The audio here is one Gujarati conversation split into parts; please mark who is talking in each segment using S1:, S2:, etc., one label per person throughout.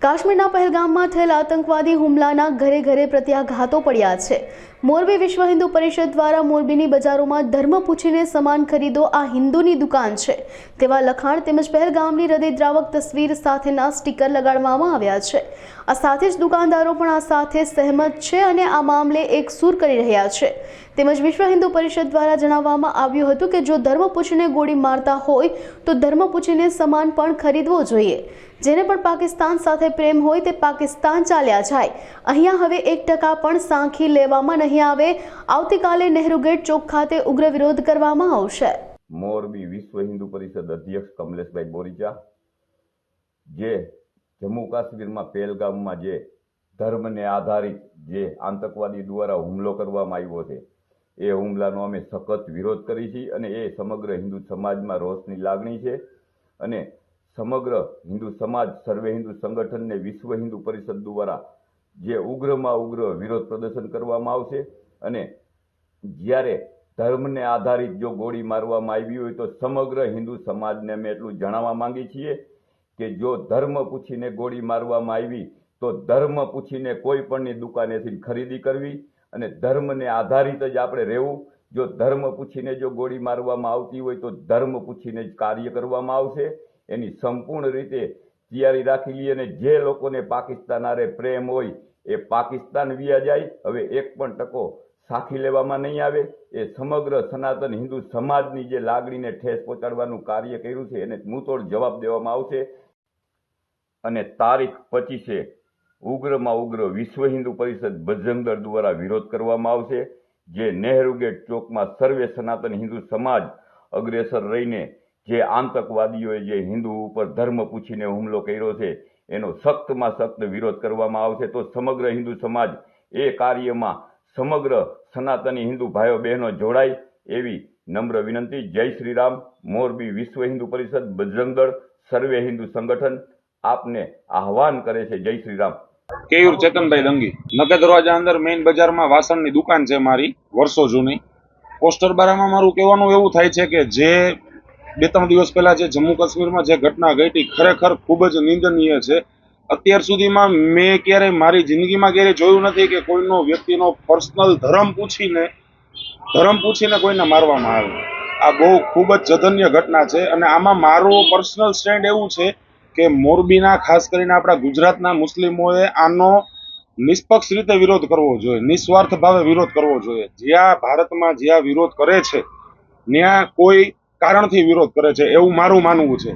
S1: કાશ્મીરના પહેલગામમાં થયેલ આતંકવાદી હુમલાના ઘરે ઘરે પ્રત્યાઘાતો પડ્યા છે। મોરબી વિશ્વ હિન્દુ પરિષદ દ્વારા મોરબીની બજારોમાં ધર્મ પૂછીને સામાન ખરીદો, આ હિન્દુની દુકાન છે તેવા લખાણ તેમજ પહેલગામની હૃદયદ્રાવક તસવીર સાથેના સ્ટીકર લગાડવામાં આવ્યા છે। આ સાથે જ દુકાનદારો પણ આ સાથે સહેમત છે અને આ મામલે એક સૂર કરી રહ્યા છે। તેમજ વિશ્વ હિન્દુ પરિષદ દ્વારા જણાવવામાં આવ્યું હતું કે જો ધર્મ પૂછીને ગોળી મારતા હોય તો ધર્મ પૂછીને સામાન પણ ખરીદવો જોઈએ। જેને પણ પાકિસ્તાન સાથે પ્રેમ હોય તે પાકિસ્તાન ચાલ્યા જાય, અહીંયા હવે 1% પણ સાંખી લેવામાં નહીં આવે। આવતીકાલે નહેરુ ગેટ ચોક ખાતે ઉગ્ર વિરોધ કરવામાં આવશે।
S2: મોરબી વિશ્વ હિન્દુ પરિષદ અધ્યક્ષ કમલેશભાઈ બોરીચા, જે જમ્મુ કાશ્મીરમાં પહેલગામમાં જે ધર્મને આધારિત જે આતંકવાદી દ્વારા હુમલો કરવામાં આવ્યો છે, એ હુમલાનો અમે સખત વિરોધ કરી છીએ અને એ સમગ્ર હિન્દુ સમાજમાં રોષની લાગણી છે અને સમગ્ર હિન્દુ સમાજ સર્વે હિન્દુ સંગઠનને વિશ્વ હિન્દુ પરિષદ દ્વારા જે ઉગ્રમાં ઉગ્ર વિરોધ પ્રદર્શન કરવામાં આવશે અને જ્યારે ધર્મને આધારિત જો ગોળી મારવામાં આવી હોય તો સમગ્ર હિન્દુ સમાજને અમે એટલું જણાવવા માંગીએ છીએ કે જો ધર્મ પૂછીને ગોળી મારવામાં આવી તો ધર્મ પૂછીને કોઈ પણની દુકાનેથી ખરીદી કરવી અને ધર્મને આધારિત જ આપણે રહેવું। જો ધર્મ પૂછીને જો ગોળી મારવામાં આવતી હોય તો ધર્મ પૂછીને જ કાર્ય કરવામાં આવશે। એની સંપૂર્ણ રીતે તૈયારી રાખી લઈએ અને જે લોકોને પાકિસ્તાન આરે પ્રેમ હોય એ પાકિસ્તાન વ્યા જાય, હવે 1% સાખી લેવામાં નહીં આવે। એ સમગ્ર સનાતન હિન્દુ સમાજની જે લાગણીને ઠેસ પહોંચાડવાનું કાર્ય કર્યું છે એને મુંહતોડ જવાબ દેવામાં આવશે અને તારીખ 25 ઉગ્રમાં ઉગ્ર વિશ્વ હિન્દુ પરિષદ બજરંગ દળ દ્વારા વિરોધ કરવામાં આવશે, જે નહેરુ ગેટ ચોકમાં સર્વે સનાતન હિન્દુ સમાજ અગ્રેસર રહીને જે આતંકવાદીઓએ જે હિન્દુ ઉપર ધર્મ પૂછીને હુમલો કર્યો છે એનો સખ્તમાં સખ્ત વિરોધ કરવામાં આવશે। તો સમગ્ર હિન્દુ સમાજ એ કાર્યમાં સમગ્ર સનાતની હિન્દુ ભાઈઓ બહેનો જોડાય એવી નમ્ર વિનંતી। જય શ્રી રામ। મોરબી વિશ્વ હિન્દુ પરિષદ બજરંગ દળ સર્વે હિન્દુ સંગઠન આપને આહવાન કરે છે। જય શ્રી રામ।
S3: કેયુર ચેતનભાઈ દંગી, નગર દરવાજા અંદર મેઇન બજારમાં વાસણની દુકાન છે મારી, વર્ષો જૂની। પોસ્ટર બારામાં મારું કહેવાનું એવું થાય છે કે જે 2-3 દિવસ પહેલા જે જમ્મુ કાશ્મીરમાં જે ઘટના ઘટી ખરેખર ખૂબ જ નિંદનીય છે। અત્યાર સુધીમાં મેં ક્યારેય મારી જિંદગીમાં ક્યારેય જોયું નથી કે કોઈનો વ્યક્તિનો પર્સનલ ધર્મ પૂછીને કોઈને મારવામાં આવે। આ બહુ ખૂબ જ જઘન્ય ઘટના છે અને આમાં મારું પર્સનલ સ્ટેન્ડ એવું છે કે મોરબીના ખાસ કરીને આપણા ગુજરાતના મુસ્લિમોએ આનો નિષ્પક્ષ રીતે વિરોધ કરવો જોઈએ, નિસ્વાર્થ ભાવે વિરોધ કરવો જોઈએ। જ્યાં ભારતમાં જ્યાં વિરોધ કરે છે ત્યાં કોઈ કારણથી વિરોધ કરે છે એવું મારું માનવું છે।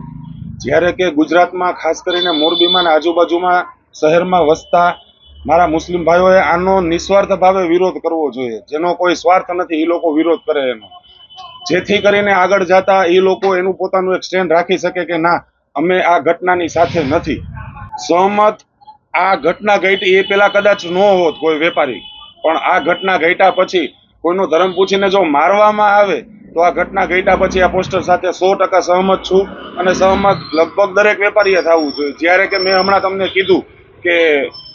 S3: જ્યારે કે ગુજરાતમાં ખાસ કરીને મોરબીમાં અને આજુબાજુમાં શહેરમાં વસતા મારા મુસ્લિમ ભાઈઓએ આનો નિસ્વાર્થ ભાવે વિરોધ કરવો જોઈએ, જેનો કોઈ સ્વાર્થ નથી, એ લોકો વિરોધ કરે એનો, જેથી કરીને આગળ જતા એ લોકો એનું પોતાનું એક સ્ટેન્ડ રાખી શકે કે ના, અમે આ ઘટનાની સાથે નથી સહમત। આ ઘટના ઘટી એ પેલા કદાચ ન હોત કોઈ વેપારી, પણ આ ઘટના ઘટ્યા પછી કોઈનો ધર્મ પૂછીને જો મારવામાં આવે તો આ ઘટના ઘટ્યા પછી આ પોસ્ટર સાથે 100% સહમત છું અને સહમત લગભગ દરેક વેપારીએ થવું જોઈએ। જ્યારે કે મેં હમણાં તમને કીધું કે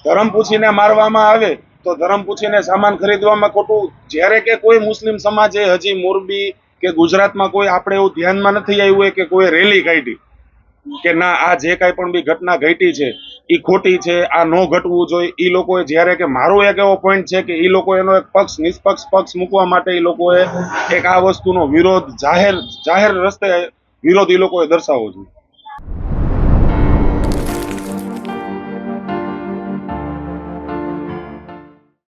S3: ધર્મ પૂછીને મારવામાં આવે તો ધર્મ પૂછીને સામાન ખરીદવામાં ખોટું, જ્યારે કે કોઈ મુસ્લિમ સમાજે હજી મોરબી કે ગુજરાતમાં કોઈ આપણે એવું ધ્યાનમાં નથી આવ્યું હોય કે કોઈ રેલી કાઢી કે ના આ જે કાંઈ પણ બી ઘટના ઘટી છે એ ખોટી છે, આ ન ઘટવું જોઈએ। એ લોકોએ જ્યારે કે મારો એક એવો પોઈન્ટ છે કે એ લોકો એનો એક પક્ષ નિષ્પક્ષ પક્ષ મૂકવા માટે એ લોકોએ એક આ વસ્તુનો વિરોધ જાહેર રસ્તે વિરોધ એ લોકોએ દર્શાવવો જોઈએ।